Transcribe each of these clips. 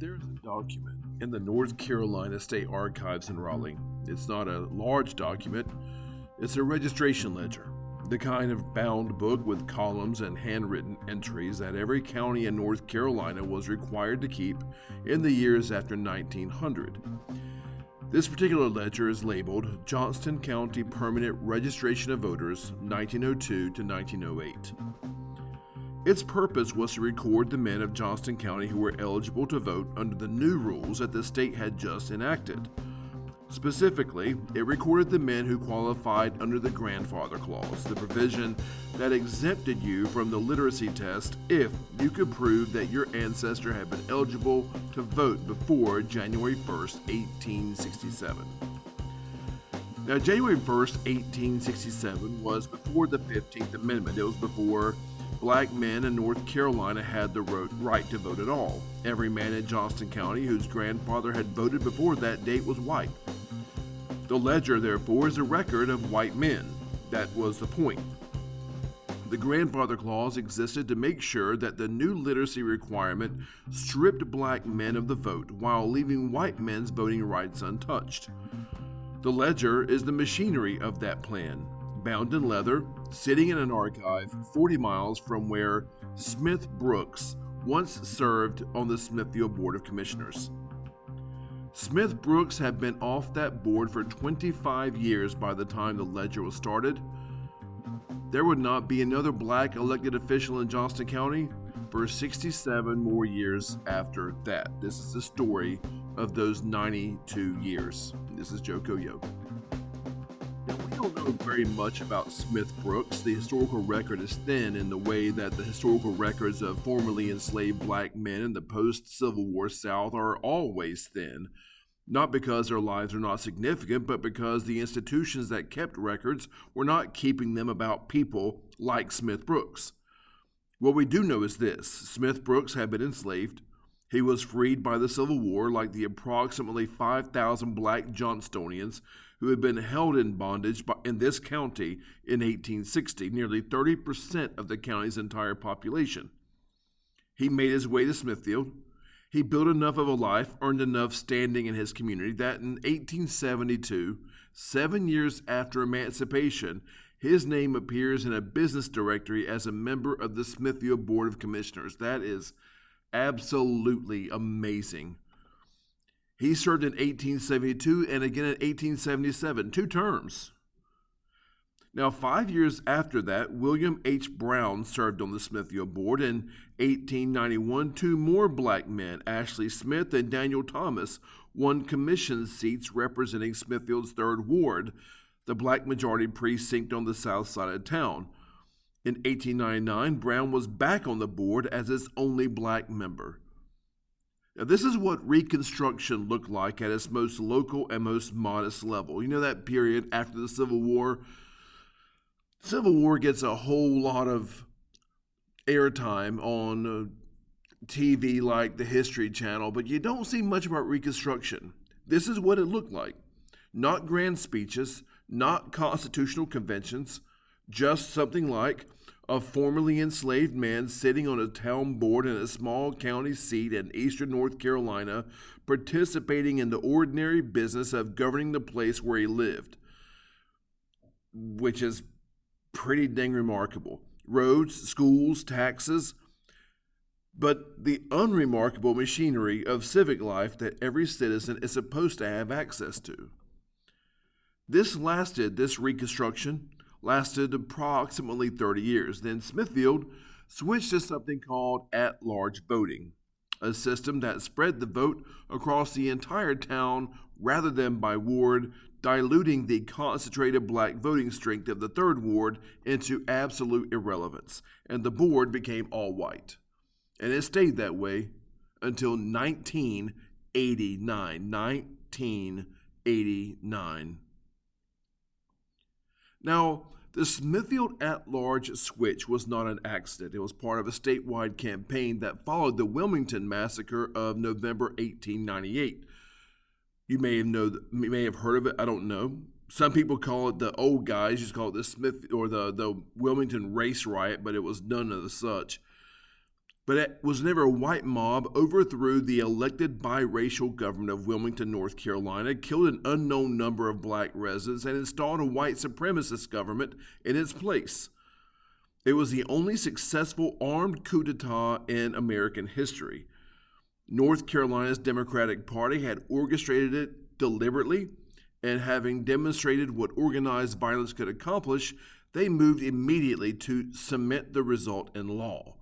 There's a document in the North Carolina State Archives in Raleigh. It's not a large document, it's a registration ledger, the kind of bound book with columns and handwritten entries that every county in North Carolina was required to keep in the years after 1900. This particular ledger is labeled Johnston County Permanent Registration of Voters, 1902 to 1908. Its purpose was to record the men of Johnston County who were eligible to vote under the new rules that the state had just enacted. Specifically, it recorded the men who qualified under the grandfather clause, the provision that exempted you from the literacy test if you could prove that your ancestor had been eligible to vote before January 1st, 1867. Now, January 1st, 1867 was before the 15th Amendment. It was before Black men in North Carolina had the right to vote at all. Every man in Johnston County whose grandfather had voted before that date was white. The ledger, therefore, is a record of white men. That was the point. The grandfather clause existed to make sure that the new literacy requirement stripped black men of the vote while leaving white men's voting rights untouched. The ledger is the machinery of that plan, bound in leather, sitting in an archive 40 miles from where Smith Brooks once served on the Smithfield Board of Commissioners. Smith Brooks had been off that board for 25 years by the time the ledger was started. There would not be another black elected official in Johnston County for 67 more years after that. This is the story of those 92 years. This is Joe Coyo. Now, we don't know very much about Smith Brooks. The historical record is thin in the way that the historical records of formerly enslaved black men in the post-Civil War South are always thin. Not because their lives are not significant, but because the institutions that kept records were not keeping them about people like Smith Brooks. What we do know is this: Smith Brooks had been enslaved. He was freed by the Civil War like the approximately 5,000 black Johnstonians who had been held in bondage in this county in 1860, nearly 30% of the county's entire population. He made his way to Smithfield. He built enough of a life, earned enough standing in his community that in 1872, 7 years after emancipation, his name appears in a business directory as a member of the Smithfield Board of Commissioners. That is absolutely amazing. He served in 1872 and again in 1877, 2 terms. Now, 5 years after that, William H. Brown served on the Smithfield Board. In 1891, 2 more black men, Ashley Smith and Daniel Thomas, won commission seats representing Smithfield's 3rd Ward, the black majority precinct on the south side of town. In 1899, Brown was back on the board as its only black member. Now, this is what Reconstruction looked like at its most local and most modest level. You know, that period after the Civil War? Civil War gets a whole lot of airtime on TV like the History Channel, but you don't see much about Reconstruction. This is what it looked like. Not grand speeches, not constitutional conventions, just something like a formerly enslaved man sitting on a town board in a small county seat in eastern North Carolina, participating in the ordinary business of governing the place where he lived, which is pretty dang remarkable. Roads, schools, taxes, but the unremarkable machinery of civic life that every citizen is supposed to have access to. This Reconstruction lasted approximately 30 years. Then Smithfield switched to something called at-large voting, a system that spread the vote across the entire town rather than by ward, diluting the concentrated black voting strength of the 3rd Ward into absolute irrelevance, and the board became all white. And it stayed that way until 1989. 1989. Now, the Smithfield at-large switch was not an accident. It was part of a statewide campaign that followed the Wilmington Massacre of November 1898. You may have heard of it. I don't know. Some people call it, the old guys just call it the Wilmington Race Riot, but it was none of the such. But it was never a white mob overthrew the elected biracial government of Wilmington, North Carolina, killed an unknown number of black residents, and installed a white supremacist government in its place. It was the only successful armed coup d'etat in American history. North Carolina's Democratic Party had orchestrated it deliberately, and having demonstrated what organized violence could accomplish, they moved immediately to cement the result in law.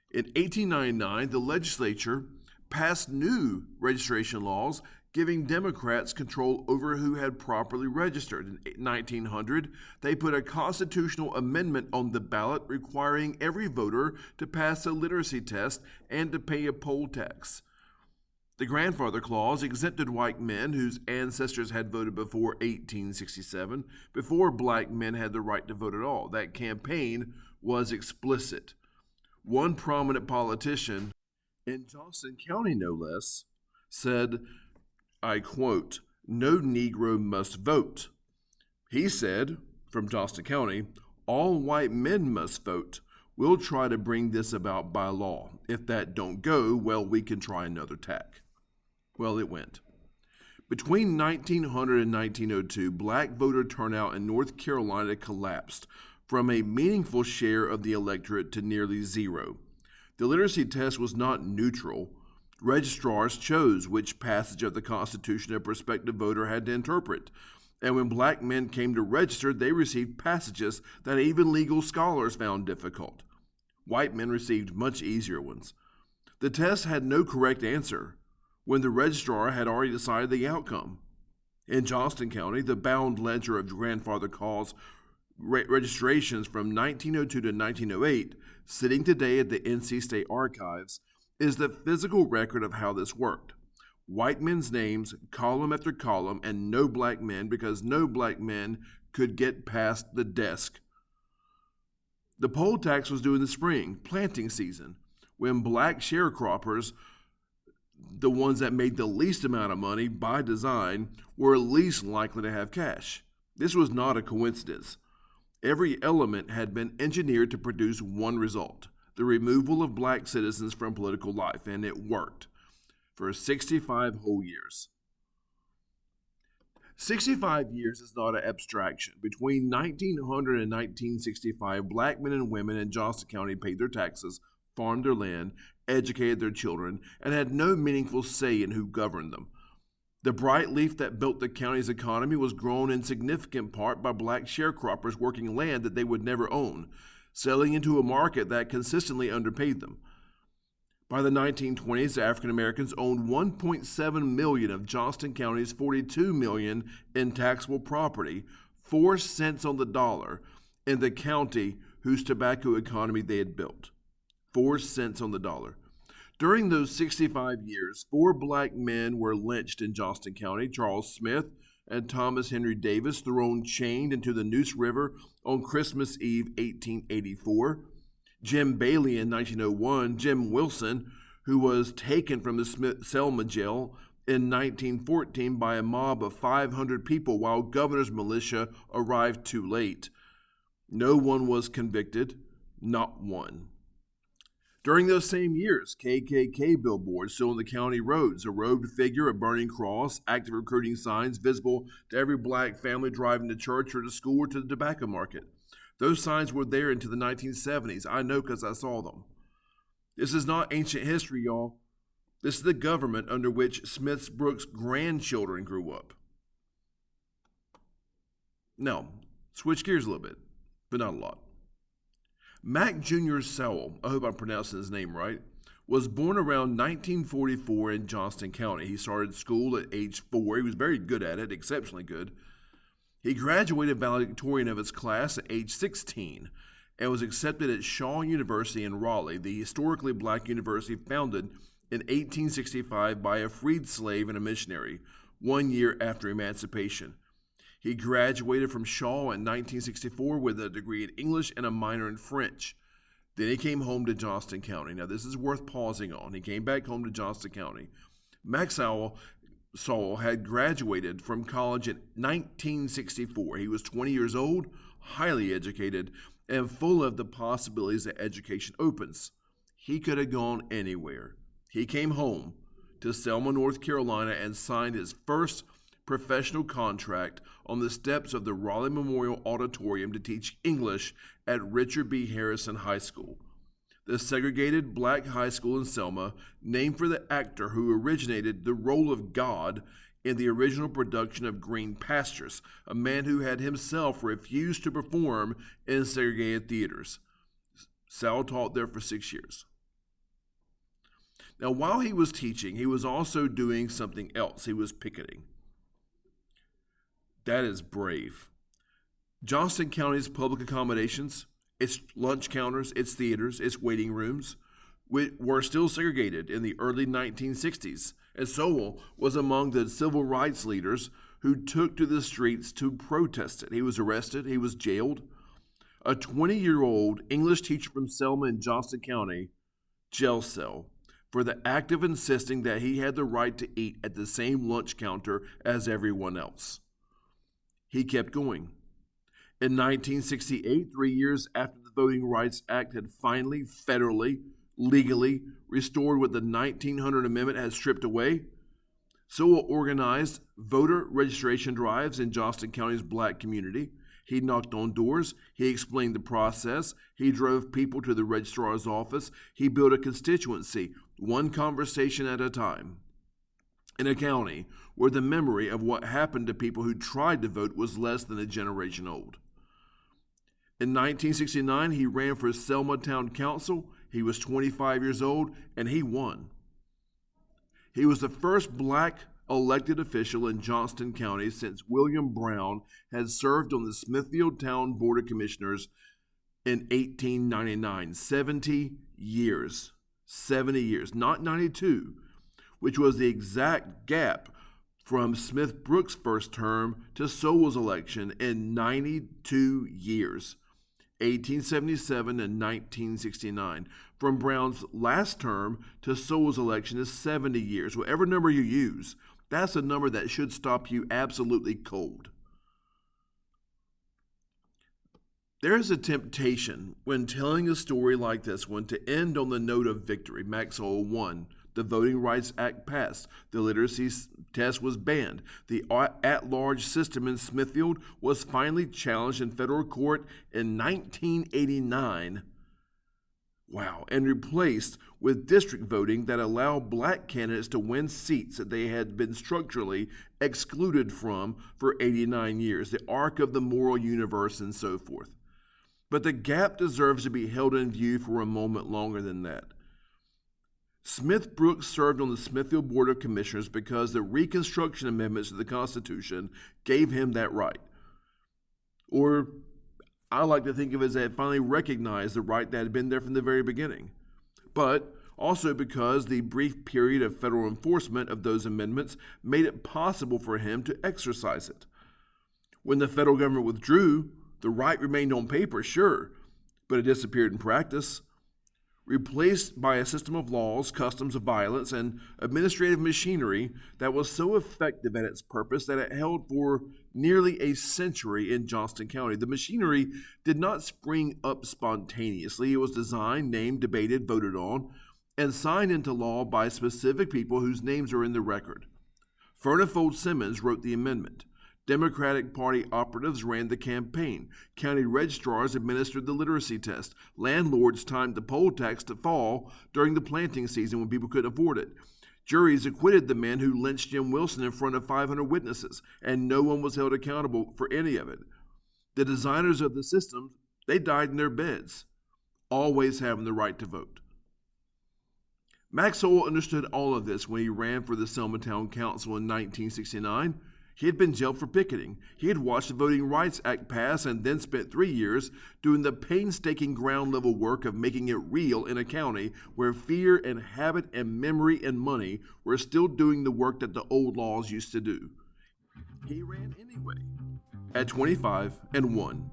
In 1899, the legislature passed new registration laws giving Democrats control over who had properly registered. In 1900, they put a constitutional amendment on the ballot requiring every voter to pass a literacy test and to pay a poll tax. The grandfather clause exempted white men whose ancestors had voted before 1867, before black men had the right to vote at all. That campaign was explicit. One prominent politician, in Johnston County no less, said, I quote, "No Negro must vote." He said, from Johnston County, "All white men must vote. We'll try to bring this about by law. If that don't go, well, we can try another tack." Well, it went. Between 1900 and 1902, black voter turnout in North Carolina collapsed from a meaningful share of the electorate to nearly zero. The literacy test was not neutral. Registrars chose which passage of the Constitution a prospective voter had to interpret, and when black men came to register, they received passages that even legal scholars found difficult. White men received much easier ones. The test had no correct answer when the registrar had already decided the outcome. In Johnston County, the bound ledger of grandfather calls registrations from 1902 to 1908, sitting today at the NC State Archives, is the physical record of how this worked. White men's names, column after column, and no black men, because no black men could get past the desk. The poll tax was due in the spring, planting season, when black sharecroppers, the ones that made the least amount of money by design, were least likely to have cash. This was not a coincidence. Every element had been engineered to produce one result: the removal of black citizens from political life, and it worked for 65 whole years. 65 years is not an abstraction. Between 1900 and 1965, black men and women in Johnston County paid their taxes, farmed their land, educated their children, and had no meaningful say in who governed them. The bright leaf that built the county's economy was grown in significant part by black sharecroppers working land that they would never own, selling into a market that consistently underpaid them. By the 1920s, African Americans owned 1.7 million of Johnston County's 42 million in taxable property, 4 cents on the dollar, in the county whose tobacco economy they had built. 4 cents on the dollar. During those 65 years, 4 black men were lynched in Johnston County: Charles Smith and Thomas Henry Davis, thrown chained into the Neuse River on Christmas Eve, 1884. Jim Bailey in 1901, Jim Wilson, who was taken from the Selma jail in 1914 by a mob of 500 people while governor's militia arrived too late. No one was convicted, not one. During those same years, KKK billboards still on the county roads, a robed figure, a burning cross, active recruiting signs visible to every black family driving to church or to school or to the tobacco market. Those signs were there into the 1970s. I know because I saw them. This is not ancient history, y'all. This is the government under which Smith Brooks' grandchildren grew up. Now, switch gears a little bit, but not a lot. Mack Jr. Sowell, I hope I'm pronouncing his name right, was born around 1944 in Johnston County. He started school at age 4. He was very good at it, exceptionally good. He graduated valedictorian of his class at age 16 and was accepted at Shaw University in Raleigh, the historically black university founded in 1865 by a freed slave and a missionary, 1 year after emancipation. He graduated from Shaw in 1964 with a degree in English and a minor in French. Then he came home to Johnston County. Now, this is worth pausing on. He came back home to Johnston County. Mack Sowell had graduated from college in 1964. He was 20 years old, highly educated, and full of the possibilities that education opens. He could have gone anywhere. He came home to Selma, North Carolina, and signed his first professional contract on the steps of the Raleigh Memorial Auditorium to teach English at Richard B. Harrison High School, the segregated black high school in Selma, named for the actor who originated the role of God in the original production of Green Pastures, a man who had himself refused to perform in segregated theaters. Sowell taught there for 6 years. Now, while he was teaching, he was also doing something else. He was picketing. That is brave. Johnston County's public accommodations, its lunch counters, its theaters, its waiting rooms, were still segregated in the early 1960s, and Sowell was among the civil rights leaders who took to the streets to protest it. He was arrested. He was jailed. A 20-year-old English teacher from Selma in Johnston County jail cell for the act of insisting that he had the right to eat at the same lunch counter as everyone else. He kept going. In 1968, 3 years after the Voting Rights Act had finally, federally, legally restored what the 1900 Amendment had stripped away, Sowell organized voter registration drives in Johnston County's black community. He knocked on doors. He explained the process. He drove people to the registrar's office. He built a constituency, one conversation at a time, in a county where the memory of what happened to people who tried to vote was less than a generation old. In 1969, he ran for Selma Town Council. He was 25 years old, and he won. He was the first black elected official in Johnston County since William Brown had served on the Smithfield Town Board of Commissioners in 1899. 70 years. 70 years, not 92, which was the exact gap from Smith Brooks' first term to Sowell's election in 92 years. 1877 and 1969. From Brown's last term to Sowell's election is 70 years. Whatever number you use, that's a number that should stop you absolutely cold. There is a temptation when telling a story like this one to end on the note of victory. Mack Sowell won. The Voting Rights Act passed. The literacy test was banned. The at-large system in Smithfield was finally challenged in federal court in 1989. Wow. And replaced with district voting that allowed black candidates to win seats that they had been structurally excluded from for 89 years, the arc of the moral universe and so forth. But the gap deserves to be held in view for a moment longer than that. Smith Brooks served on the Smithfield Board of Commissioners because the Reconstruction Amendments to the Constitution gave him that right. Or I like to think of it as they had finally recognized the right that had been there from the very beginning. But also because the brief period of federal enforcement of those amendments made it possible for him to exercise it. When the federal government withdrew, the right remained on paper, sure, but it disappeared in practice. Replaced by a system of laws, customs of violence, and administrative machinery that was so effective at its purpose that it held for nearly a century in Johnston County. The machinery did not spring up spontaneously. It was designed, named, debated, voted on, and signed into law by specific people whose names are in the record. Furnifold Simmons wrote the amendment. Democratic Party operatives ran the campaign. County registrars administered the literacy test. Landlords timed the poll tax to fall during the planting season when people couldn't afford it. Juries acquitted the men who lynched Jim Wilson in front of 500 witnesses, and no one was held accountable for any of it. The designers of the system, they died in their beds, always having the right to vote. Mack Sowell understood all of this when he ran for the Selma Town Council in 1969. He had been jailed for picketing. He had watched the Voting Rights Act pass and then spent 3 years doing the painstaking ground-level work of making it real in a county where fear and habit and memory and money were still doing the work that the old laws used to do. He ran anyway, at 25 and won.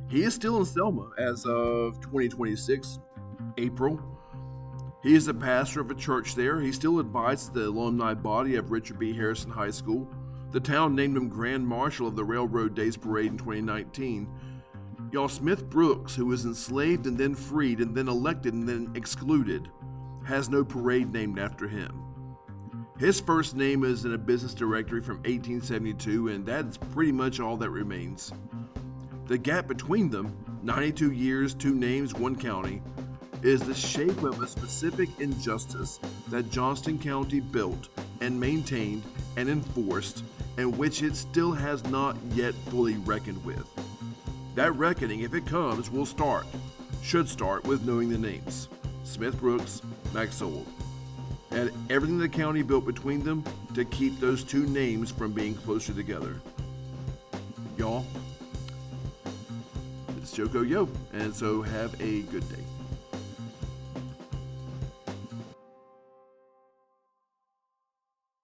He is still in Selma as of 2026, April. He is the pastor of a church there. He still advises the alumni body of Richard B. Harrison High School. The town named him Grand Marshal of the Railroad Days Parade in 2019. Y'all, Smith Brooks, who was enslaved and then freed and then elected and then excluded, has no parade named after him. His first name is in a business directory from 1872, and that's pretty much all that remains. The gap between them, 92 years, 2 names, 1 county, is the shape of a specific injustice that Johnston County built and maintained and enforced, and which it still has not yet fully reckoned with. That reckoning, if it comes, should start with knowing the names: Smith Brooks, Mack Sowell, and everything the county built between them to keep those 2 names from being closer together. Y'all, it's Joko Yo, and so have a good day.